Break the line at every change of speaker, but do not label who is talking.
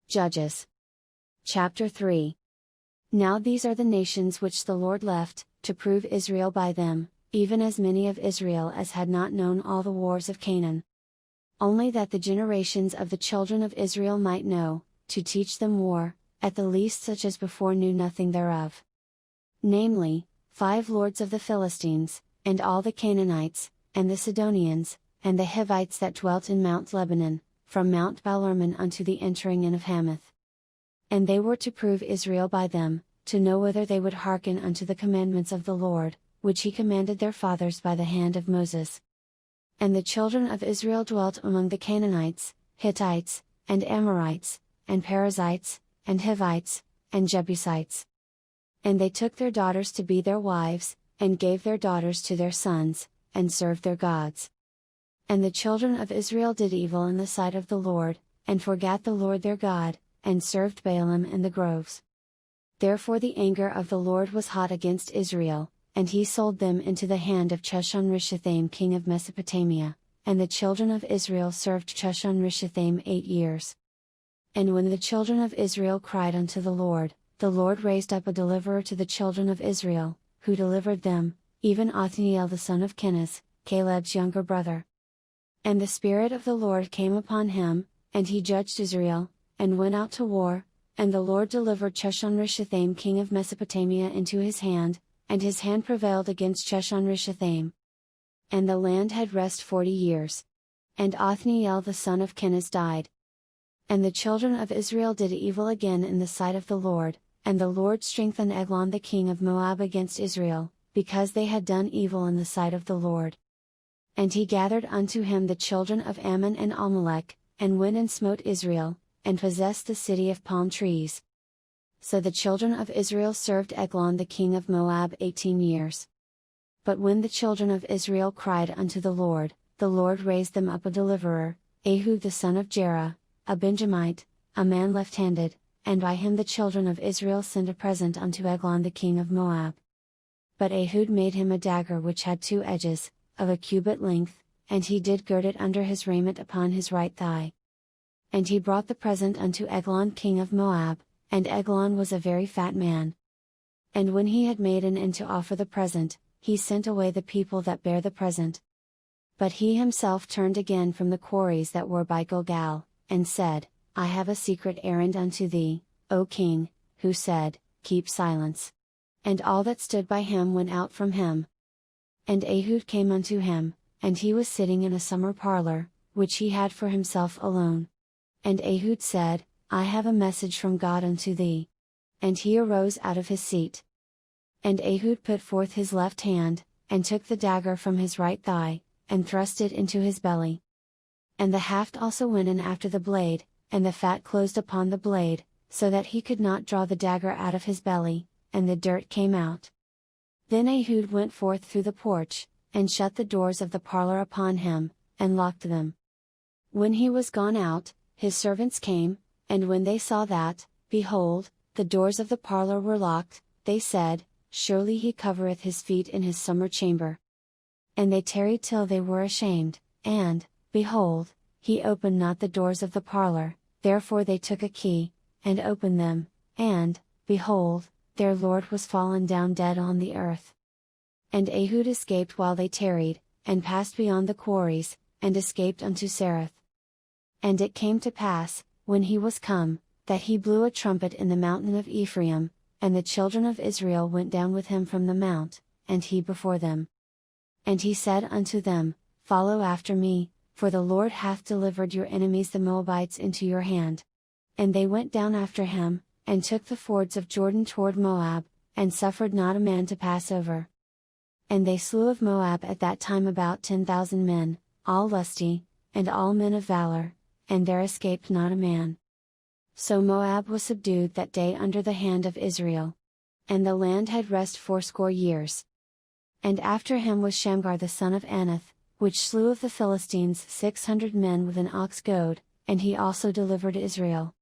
Judges. Chapter 3. Now these are the nations which the Lord left, to prove Israel by them, even as many of Israel as had not known all the wars of Canaan. Only that the generations of the children of Israel might know, to teach them war, at the least such as before knew nothing thereof. Namely, 5 lords of the Philistines, and all the Canaanites, and the Sidonians, and the Hivites that dwelt in Mount Lebanon, from Mount Balhermon unto the entering in of Hamath. And they were to prove Israel by them, to know whether they would hearken unto the commandments of the Lord, which he commanded their fathers by the hand of Moses. And the children of Israel dwelt among the Canaanites, Hittites, and Amorites, and Perizzites, and Hivites, and Jebusites. And they took their daughters to be their wives, and gave their daughters to their sons, and served their gods. And the children of Israel did evil in the sight of the Lord, and forgat the Lord their God, and served Baalim in the groves. Therefore the anger of the Lord was hot against Israel, and he sold them into the hand of Chushan-Rishathaim king of Mesopotamia, and the children of Israel served Chushan-Rishathaim 8 years. And when the children of Israel cried unto the Lord raised up a deliverer to the children of Israel, who delivered them, even Othniel the son of Kenaz, Caleb's younger brother. And the Spirit of the Lord came upon him, and he judged Israel, and went out to war, and the Lord delivered Chushan-Rishathaim king of Mesopotamia into his hand, and his hand prevailed against Chushan-Rishathaim. And the land had rest 40 years. And Othniel the son of Kenaz died. And the children of Israel did evil again in the sight of the Lord, and the Lord strengthened Eglon the king of Moab against Israel, because they had done evil in the sight of the Lord. And he gathered unto him the children of Ammon and Amalek, and went and smote Israel, and possessed the city of palm trees. So the children of Israel served Eglon the king of Moab 18 years. But when the children of Israel cried unto the Lord raised them up a deliverer, Ehud the son of Jerah, a Benjamite, a man left-handed, and by him the children of Israel sent a present unto Eglon the king of Moab. But Ehud made him a dagger which had 2 edges, of a cubit length, and he did gird it under his raiment upon his right thigh. And he brought the present unto Eglon king of Moab, and Eglon was a very fat man. And when he had made an end to offer the present, he sent away the people that bare the present. But he himself turned again from the quarries that were by Gilgal, and said, I have a secret errand unto thee, O king, who said, Keep silence. And all that stood by him went out from him. And Ehud came unto him, and he was sitting in a summer parlor, which he had for himself alone. And Ehud said, I have a message from God unto thee. And he arose out of his seat. And Ehud put forth his left hand, and took the dagger from his right thigh, and thrust it into his belly. And the haft also went in after the blade, and the fat closed upon the blade, so that he could not draw the dagger out of his belly, and the dirt came out. Then Ehud went forth through the porch, and shut the doors of the parlor upon him, and locked them. When he was gone out, his servants came, and when they saw that, behold, the doors of the parlor were locked, they said, Surely he covereth his feet in his summer chamber. And they tarried till they were ashamed, and, behold, he opened not the doors of the parlor, therefore they took a key, and opened them, and, behold, their lord was fallen down dead on the earth. And Ehud escaped while they tarried, and passed beyond the quarries, and escaped unto Sareth. And it came to pass, when he was come, that he blew a trumpet in the mountain of Ephraim, and the children of Israel went down with him from the mount, and he before them. And he said unto them, Follow after me, for the Lord hath delivered your enemies the Moabites into your hand. And they went down after him, and took the fords of Jordan toward Moab, and suffered not a man to pass over. And they slew of Moab at that time about 10,000 men, all lusty, and all men of valor, and there escaped not a man. So Moab was subdued that day under the hand of Israel. And the land had rest 80 years. And after him was Shamgar the son of Anath, which slew of the Philistines 600 men with an ox goad, and he also delivered Israel.